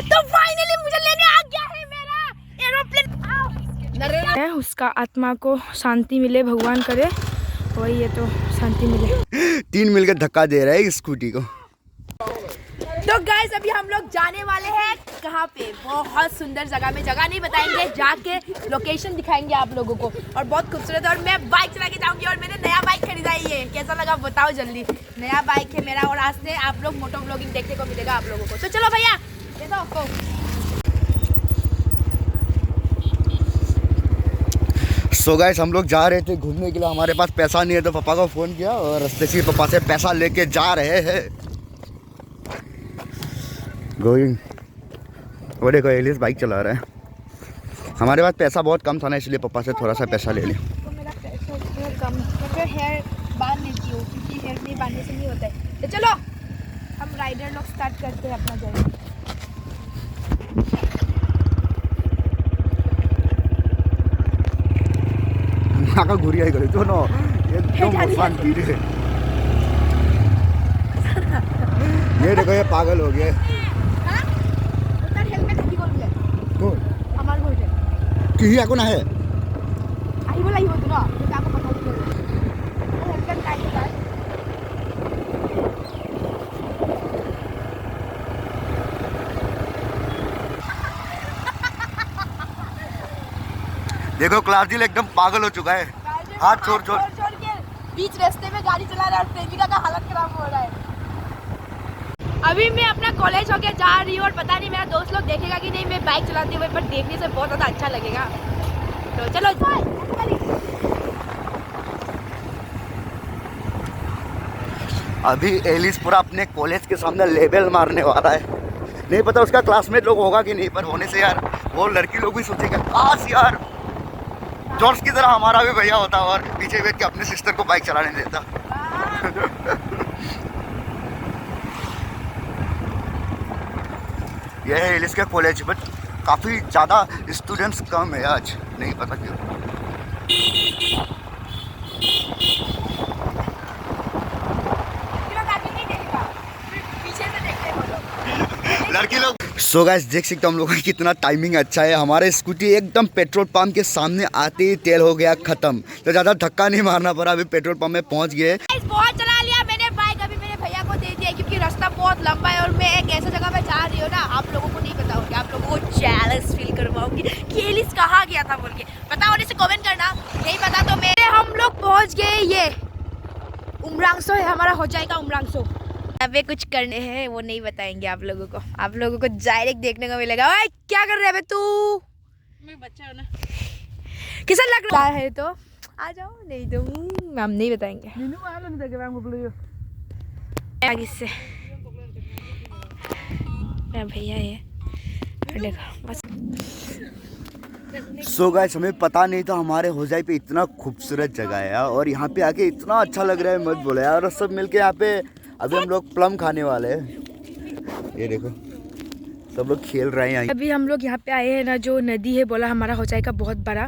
तो फाइनली मुझे लेने आ गया है मेरा एरोप्लेन। है उसका आत्मा को शांति मिले, भगवान करे वही है तो शांति मिले। 3 मिलकर धक्का दे रहा है इस स्कूटी को। तो गाइस अभी हम लोग जाने वाले हैं कहाँ पे, बहुत सुंदर जगह में, जगह नहीं बताएंगे, जाके लोकेशन दिखाएंगे आप लोगों को, और बहुत खूबसूरत है। और मैं बाइक चला के जाऊंगी और मैंने नया बाइक खरीदा ही है, कैसा लगा बताओ जल्दी। नया बाइक है मेरा और आज से आप लोग मोटो ब्लॉगिंग देखने को मिलेगा आप लोगों को। तो चलो भैया देखो आपको। सो गाइस हम लोग जा रहे थे घूमने के लिए, हमारे पास पैसा नहीं है तो पापा को फ़ोन किया और रास्ते से पापा से पैसा लेके जा रहे हैं। गोइंग वो देखो एलिस बाइक चला रहा है। हमारे पास पैसा बहुत कम था ना, इसलिए पापा से थोड़ा सा पैसा ले लिया। तो मेरा पैसा कम, मैं हेयर बांध लेती हूँ क्योंकि हेयर नहीं बांधने से नहीं होता है। तो चलो हम राइडर लोग स्टार्ट करते हैं अपना जर्नी। का घुरी आई करे तो ना एकदम शांति रे। ये देखो ये पागल हो गए। हां उतर हेलमेट की बोल ले तो हमार बोल दे कि या कोना है आई बोला ही हो ना तो क्या को पता चले हेलमेट टाइट कर। देखो क्लार्जिल एकदम पागल हो चुका है, हाथ छोड़ छोड़ के बीच रास्ते में गाड़ी चला रहा है और प्रेमिका का हालत खराब हो रहा है। अभी मैं अपना कॉलेज होके जा रही हूँ और पता नहीं मेरा दोस्त लोग देखेगा कि नहीं मैं बाइक चलाती हुए, पर देखने से बहुत ज़्यादा अच्छा लगेगा। तो चलो अभी एलिस पूरा अपने कॉलेज के सामने लेवल मारने वाला है। नहीं पता उसका क्लासमेट लोग होगा कि नहीं, पर होने से यार वो लड़की लोग भी सोचेगा काश यार जॉर्ज की तरह हमारा भी भैया होता और पीछे बैठ के अपने सिस्टर को बाइक चलाने देता। यह है एलिस का कॉलेज, बट काफ़ी ज़्यादा स्टूडेंट्स कम है आज, नहीं पता क्यों। लड़की लोग सो गाइस देख सकते हो हम लोग का कितना टाइमिंग अच्छा है। हमारे स्कूटी एकदम पेट्रोल पंप के सामने आते ही तेल हो गया खत्म, तो ज़्यादा धक्का नहीं मारना पड़ा। अभी पेट्रोल पंप में पहुंच गए। बहुत चला लिया मैंने बाइक, अभी मेरे भैया को दे दिया क्योंकि रास्ता बहुत लंबा है और मैं एक ऐसा जगह पे जा रही हूँ ना, आप लोगों को नहीं पता होगा, आप लोगों को जेलस फील करवाऊंगी कि एलिस कहाँ गया था बोल के। पता होने से कमेंट करना, नहीं पता तो मेरे हम लोग पहुँच गए। ये उमरांसो है हमारा, हो जाएगा उमरांसो। अबे कुछ करने हैं वो नहीं बताएंगे आप लोगों को, आप लोगों को डायरेक्ट देखने को मिलेगा। ओए क्या कर रहे है तू? मैं बच्चा हूं ना। किसा लग रहा है तो आ जाओ, नहीं तो हम नहीं बताएंगे। आगे से मेरा भैया है, देखो बस। सो गाइस हमें पता नहीं था हमारे होजाई पे इतना खूबसूरत जगह है यार, और यहाँ पे आके इतना अच्छा लग रहा है मत बोलो यार। और सब मिलके यहाँ पे अभी हम लोग प्लम खाने वाले हैं। ये देखो सब लोग खेल रहे हैं। अभी हम लोग यहाँ पे आए हैं ना, जो नदी है बोला हमारा होजाई का बहुत बड़ा,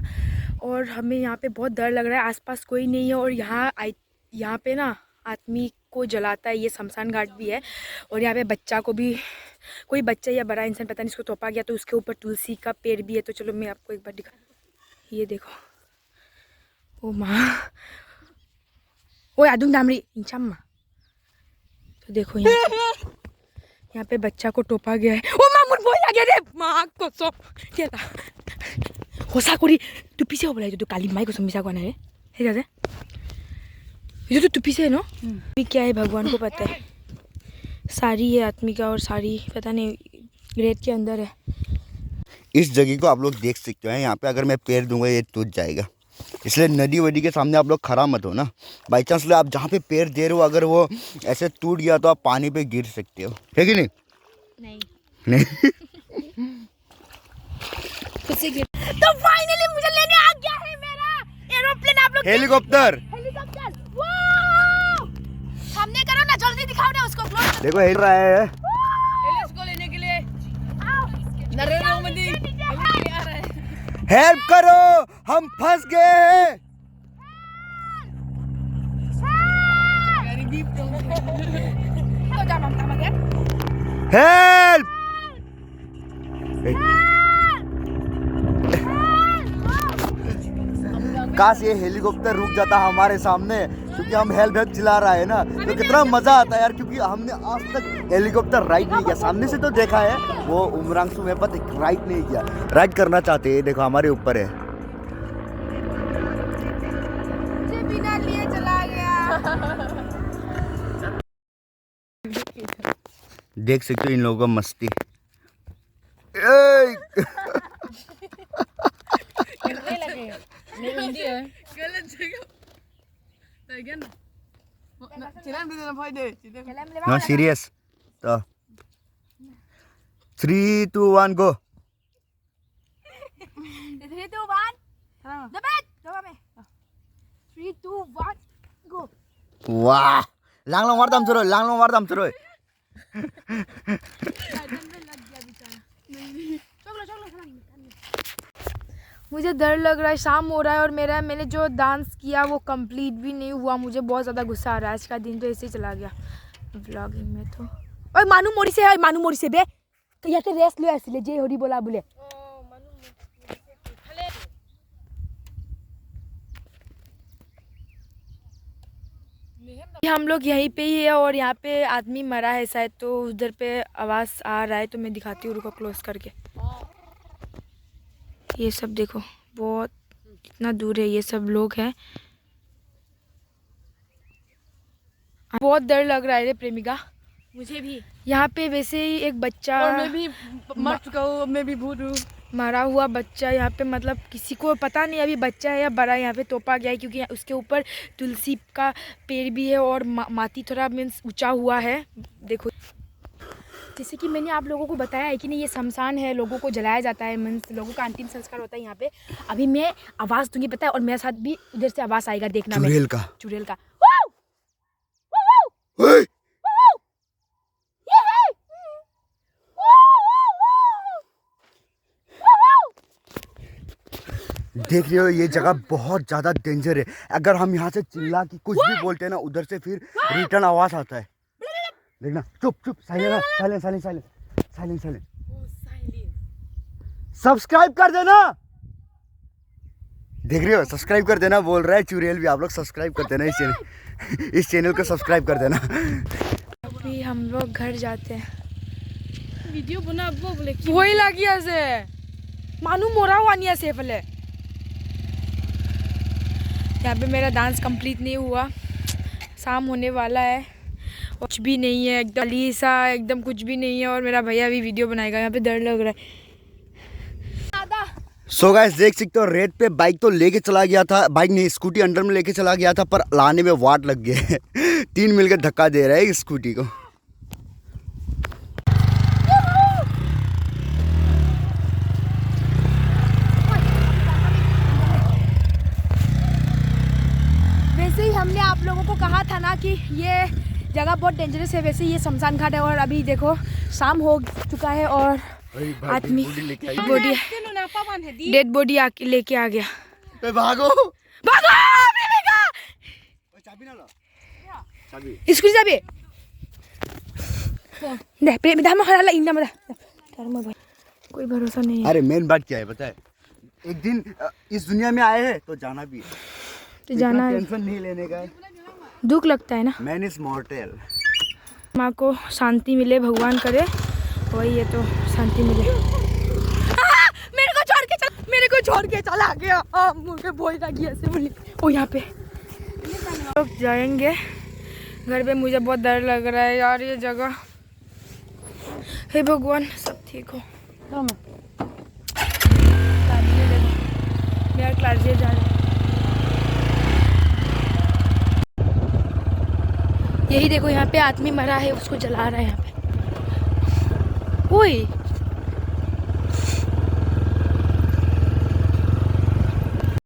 और हमें यहाँ पे बहुत डर लग रहा है। आसपास कोई नहीं है और यहाँ पे ना आदमी को जलाता है, ये शमशान घाट भी है। और यहाँ पे बच्चा को भी, कोई बच्चा या बड़ा इंसान पता नहीं, इसको तोपा गया, तो उसके ऊपर तुलसी का पेड़ भी है। तो चलो मैं आपको एक बार दिखा, ये देखो। ओ माँ, ओ आदुंग दामरी इंचाम्मा। तो देखो यहाँ पे बच्चा को टोपा गया है। ओ मामुन बोल आ गया रे माँ को सो क्या था होसा कोरी तू पीछे हो बोला जो काली माई को समझा कौन है क्या है ये तो टुपी से है ना। भी क्या है भगवान को पता है। साड़ी है आदमी का और साड़ी पता नहीं ग्रेट के अंदर है। इस जगह को आप लोग देख सकते हैं, यहाँ पे अगर मैं पैर दूंगा ये टूट जाएगा, इसलिए नदी वदी के सामने आप लोग खड़ा मत हो ना। बाई चांस आप जहाँ पे पैर दे रहे हो अगर वो ऐसे टूट गया तो आप पानी पे गिर सकते हो, है कि नहीं? नहीं। तो फाइनली मुझे लेने आ गया है मेरा एरोप्लेन। आप लोग हेलीकॉप्टर हमने करो ना, जल्दी दिखाओ ना उसको। देखो हिल रहा है इसको लेने के लिए नरेंद्र मोदी आ रहा है। हेल्प करो, हम फंस गए हैं। हेल्प काश ये हेलीकॉप्टर रुक जाता हमारे सामने, क्योंकि हम हेल्प चिल्ला रहा है ना, तो कितना मजा आता है यार। क्योंकि हमने आज तक हेलीकॉप्टर राइड नहीं किया, सामने से तो देखा है, वो उमरांशु में पर राइड नहीं किया। राइड करना चाहते हैं, देखो हमारे ऊपर है। मुझे बिना लिए चला गया। देख सकते हो इन लोगों का मस्ती। गलत जगह नो सीरियस। तो 3, 2, 1 गो। 3, 2, 1 3, 2, 1 गो। वाह, लांगलो मारदाम चलो। मुझे डर लग रहा है, शाम हो रहा है और मैंने जो डांस किया वो कंप्लीट भी नहीं हुआ। मुझे बहुत ज़्यादा गुस्सा आ रहा है। आज का दिन तो ऐसे ही चला गया व्लॉगिंग में। तो ओए मानू मोरी से बे तो याते रेस्ट लो ऐसे ले जे होरी बोला बोले। हम लोग यहीं पे ही है और यहाँ पे आदमी मरा है शायद, तो उधर पे आवाज़ आ रहा है, तो मैं दिखाती हूँ, रुको क्लोज करके। ये सब देखो, बहुत कितना दूर है, ये सब लोग हैं। बहुत डर लग रहा है रे प्रेमिका, मुझे भी। यहाँ पे वैसे ही एक बच्चा, और मैं भी मर चुका हूँ, मैं भी भूत हूँ। मरा हुआ बच्चा यहाँ पे, मतलब किसी को पता नहीं अभी बच्चा है या बड़ा, यहाँ पे तोपा गया है, क्योंकि उसके ऊपर तुलसी का पेड़ भी है और माटी थोड़ा मीन्स ऊंचा हुआ है। देखो, जैसे कि मैंने आप लोगों को बताया है कि नहीं, ये शमशान है, लोगों को जलाया जाता है, मीन्स लोगों का अंतिम संस्कार होता है यहाँ पे। अभी मैं आवाज़ दूंगी, पता है, और मेरे साथ भी उधर से आवाज़ आएगा, देखना। चुड़ैल का देख रहे हो, ये जगह बहुत ज्यादा डेंजर है। अगर हम यहाँ से चिल्ला के कुछ भी बोलते हैं ना, उधर से फिर रिटर्न आवाज आता है। देखना, चुप साइलेंट। सब्सक्राइब कर देना। देख रहे हो, सब्सक्राइब कर देना बोल रहा है चुड़ैल भी। आप लोग सब्सक्राइब कर देना इस चैनल को सब्सक्राइब कर देना। अभी हम लोग घर जाते हैं। वीडियो बना वो बोले वही लागिया से मानू मोरा वानिया से पहले। यहाँ पे मेरा डांस कंप्लीट नहीं हुआ, शाम होने वाला है, कुछ भी नहीं है, एकदम लीसा, एकदम कुछ भी नहीं है। और मेरा भैया भी वीडियो बनाएगा। यहाँ पे डर लग रहा है। सो गाइस, देख सकते हो, रेड पे बाइक तो लेके चला गया था, बाइक नहीं स्कूटी अंडर में लेके चला गया था, पर लाने में वाट लग गया। 3 मिलकर धक्का दे रहा है इस स्कूटी को। वैसे ही हमने आप लोगों को कहा था ना कि ये जगह बहुत डेंजरस है। वैसे ये शमशान घाट है और अभी देखो शाम हो चुका है और आदमी डेड बॉडी आके लेके आ गया। भागो स्कूटी चाबी दे प्रेम दाम हराला इंदा मदा कोई भरोसा नहीं है। अरे मेन बात क्या है पता है, एक दिन इस दुनिया में आए हैं तो जाना भी है, तो जाना है, टेंशन नहीं लेने का है। दुख लगता है ना। Man is मॉर्टल। माँ को शांति मिले, भगवान करे वही है, तो शांति मिले। मेरे को छोड़ के चला गया। मुझे बोल रहा गया से बोली। ओ यहाँ पे लोग जाएंगे घर पे। मुझे बहुत डर लग रहा है यार, ये जगह। हे भगवान, सब ठीक हो। मेरा क्लास जा रहा है। यही देखो, यहाँ पे आदमी मरा है, उसको जला रहा है यहाँ पे। ओए